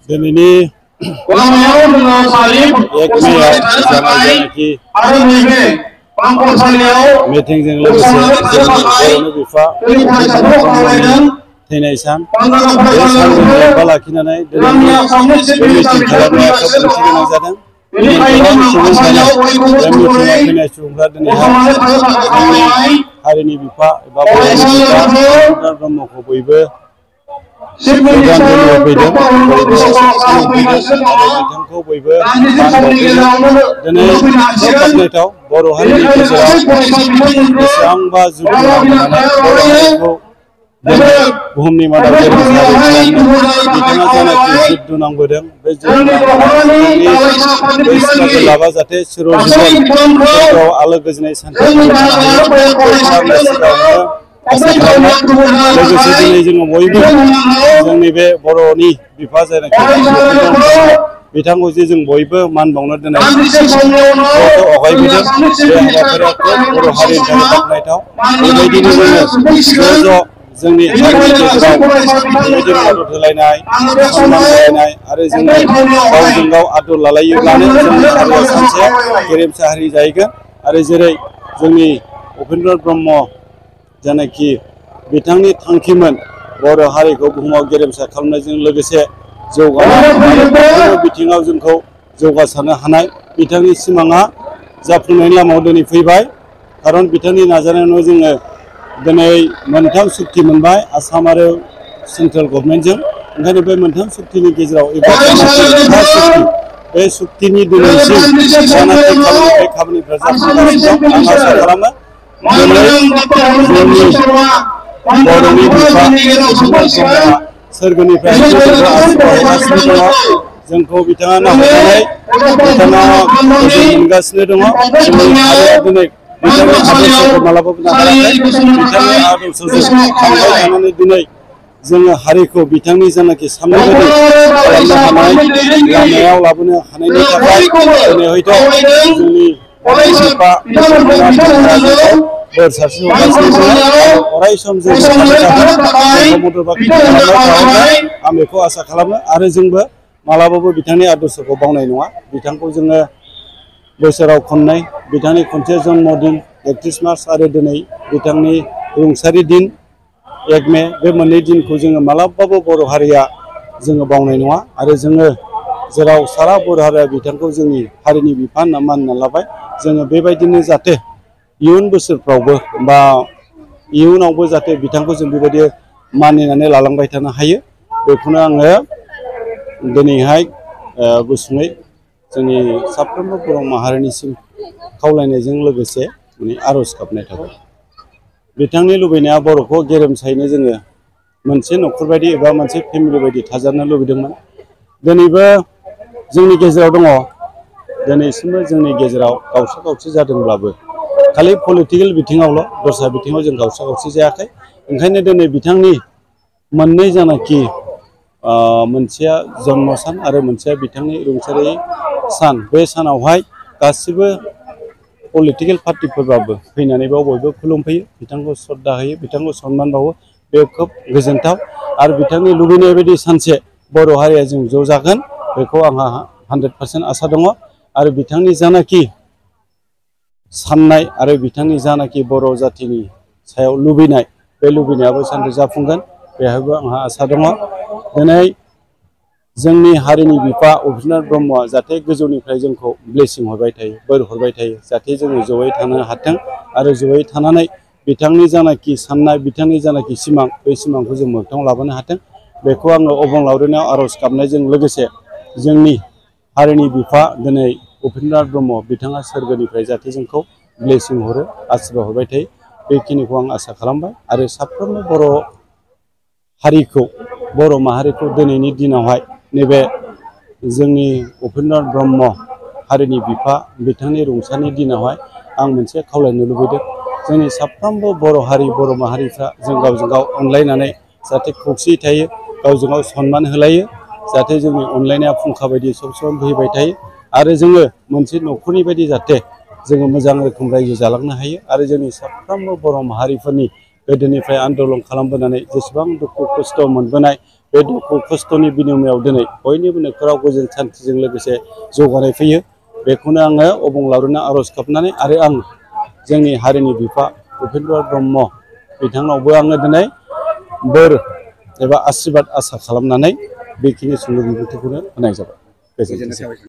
दिनैनि एक मेआव जानाखि मिटिंजों लोगोसे जोंनि बर'नि बिफा थैनाय सान बे सानजों लोब्बा लाखिनानै दिनैनि बे मिटिं खालामनाया खोब ओंथि गोनां जादों। गोबां सुबुंफ्रानो बे मिटिंआव फैनाय सुबुंफ्रा दिनैहाय जोंनि हारिनि बिफा एबा बर'नि बिफा उपेन्द्र ब्रह्मखौ बयबो श्रद्धांजलि होफैदों, बयबो खुलुमफैदों आरो बिथांखौ बयबो मान बावफैदों। दिनै खोब बाख्नायथाव बर' हारिनि गेजेराव बेसेबांबा जुग नांबोनानै बर' हारिखौ दिनै बुहुमनि मादाव गेरेमसा हारि खालामनो बिथाङा जानाखि जुद्ध नांबोदों, बे जुद्ध नांबोनाय बै स्ट्रागोल लाबा जाहाथे सिर'जिबन आलो गोजोनै सान्थि थानो हायो बेखौ आङो सिगाङावनो आसा खालामबाय। लोगोसे दिनै जोङो बयबो जोंनि बे बर'नि बिफा जायनाखि बिथांखौ जे जों बयबो मान बावनो दिनै आवगायबोदों, बे हाबाफारिया खोब बर' हारिनि थाखाय बाख्नायथाव। बेबायदिनो जोङो ज' जोंनि हारिनि गेजेराव बेबायदि मदद होलायनाय, सनमान होलायनाय आरो जोङो गावजों गाव आदर लालायोब्लानो जोंनि हारिया सानसे गेरेमसा हारि जाहैगोन। आरो जेरै जोंनि उपेन्द्र ब्रह्म जानाखि बिथांनि थांखिमोन बर' हारिखौ बुहुमाव गेरेमसा खालामनायजों लोगोसे जौगानाय आरो गासैबो बिथिङाव जोंखौ जौगासारनो हानाय बिथांनि सिमाङा जाफुंनायनि लामायाव दिनै फैबाय। खारन बिथांनि नाजानायावनो जोङो दिनै मोनथाम सुक्ति मोनबाय आसाम आरो सेन्ट्रेल गभर्नमेन्टजों। ओंखायनो बे मोनथाम सुक्तिनि गेजेराव बे सुक्तिनि दिनैसिम जानाखि खामानि बे खामानिफ्रा जाफुंगासिनो दं। आं आसा खालामो दिनै जोंनि बर'नि बिफा उपेन्द्र ब्रह्मआ सोरगोनिफ्राय जोंखौ आशीर्बाद हरगासिनो दङ। जोंखौ बिथाङा नाहरनानै बिथाङा गोजोन मोनगासिनो दङ। जोंनि हारिया दिनै बिथांनि आदर्शखौ मालाबाबो नागाराखै। बिथांनि आदर्शजों थांबाय थानानै दिनै जोङो हारिखौ बिथांनि जानाखि साननाय बायदि खालामनो हानाय लामायाव लाबोनो हानायनि थाखाय दिनै हयथ' जोंनि बिफा बिथांमोना जोंखौ बोर सारस्रिहरगासिनो दङ आरो अराय सम जोंखौ थाबाय थागोन, जोंखौ मदद खालामबाय थाहरगोन, आं बेखौ आसा खालामो। आरो जोंबो मालाबाबो बिथांनि आदर्शखौ बावनाय नङा। बिथांखौ जोङो बोसोराव खननै बिथांनि खनसे जन्मदिन 31 मार्च आरो दिनै बिथांनि रुंसारि दिन 1 मे, बे मोननै दिनखौ जोङो मालाबाबो बर' हारिया जोङो बावनाय नङा। आरो जोङो जेराव सारा बर' हारिया बिथांखौ जोंनि हारिनि बिफा होनना मानिना लाबाय, जोङो बेबायदिनो जाहाथे इयुन बोसोरफ्रावबो बा इयुनावबो जाहाथे बिथांखौ जों बेबायदि मानिनानै लालांबाय थानो हायो, बेखौनो आङो दिनैहाय गुसुङै जोंनि साफ्रोमबो बर' माहारिनिसिम खावलायनायजों लोगोसे आर'ज गाबनाय थाबाय। बिथांनि लुबैनाया बर'खौ गेरेमसायैनो जोङो मोनसे न'खर बायदि एबा मोनसे फेमिलि बायदि थाजाबनो लुबैदोंमोन। दिनैबो जोंनि गेजेराव दङ, दिनैसिमबो जोंनि गेजेराव गावस्रा गावस्रि जादोंब्लाबो खालि पलिटिकेल बिथिङावल', दस्रा बिथिङाव जों गावस्रा गावस्रि जायाखै। ओंखायनो दिनै बिथांनि मोननै जानाखि मोनसेया जन्म सान आरो मोनसेया बिथांनि रुंसारि सान, बे सानावहाय गासिबो पलिटिकेल पार्टिफोरबाबो फैनानै बेयाव बयबो खुलुमफैयो, बिथांखौ श्रद्धा होयो, बिथांखौ सनमान बावो। बे खोब गोजोनथाव। आरो बिथांनि लुबैनाय बायदि सानसे बर' हारिया जों ज' जागोन, बेखौ आंहा 100% आसा दङ। आरो बिथांनि जानाखि साननाय आरो बिथांनि जानाखि बर' जाथिनि सायाव लुबैनाय, बे लुबैनायाबो सानसे जाफुंगोन, बेहायबो आंहा आसा दङ। दिनै जोंनि हारिनि बिफा उपेन्द्र ब्रह्मआ जाहाथे गोजौनिफ्राय जोंखौ ब्लेसिं हरबाय थायो, बोर हरबाय थायो, जाहाथे जोङो जयै थानो हाथों आरो जयै थानानै बिथांनि जानाखि साननाय, बिथांनि जानाखि सिमां, बे सिमांखौ जों मोगथाङाव लाबोनो हाथों, बेखौ आङो अबंलावरिनियाव आर'ज गाबनायजों लोगोसे जोंनि हारिनि बिफा दिनै उपेन्द्र ब्रह्म बिथाङा सोरगोनिफ्राय जाहाथे जोंखौ ब्लेसिं हरो, आशीर्बाद हरबाय थायो, बेखिनिखौ आं आसा खालामबाय। आरो साफ्रोमबो बर' हारिखौ, बर' माहारिखौ दिनैनि दिनावहाय नैबे जोंनि उपेन्द्र ब्रह्म हारिनि बिफा बिथांनि रुंसारिनि दिनावहाय आं मोनसे खावलायनो लुबैदों, जोंनि साफ्रोमबो बर' हारि, बर' माहारिफ्रा जों गावजों गाव अनलायनानै जाहाथे खौसेयै थायो, गावजों गाव सनमान होलायो, जाहाथे जोंनि अनलायनाया फुंखा बायदि सब समाय बोहैबाय थायो। आरो जोङो मोनसे न'खरनि बायदि जाहाथे जोङो मोजां रोखोम रायजो जालांनो हायो। आरो जोंनि साफ्रोमबो बर' माहारिफोरनि गोदोनिफ्राय आन्दलन खालामबोनानै जेसेबां दुखु खस्थ' मोनबोनाय बे दुखु खस्थ'नि बिनिमयाव दिनै बयनिबो न'खराव गोजोन सान्थिजों लोगोसे जौगानाय फैयो बेखौनो आङो अबंलावरिनो आर'ज गाबनानै आरो आं जोंनि हारिनि बिफा उपेन्द्र ब्रह्म बिथांनावबो आङो दिनै बोर एबा आशीर्बाद आसा खालामनानै बेखिनि सुंद' बिबुंथिखौनो होनाय जाबाय। गोजोनथोंसै।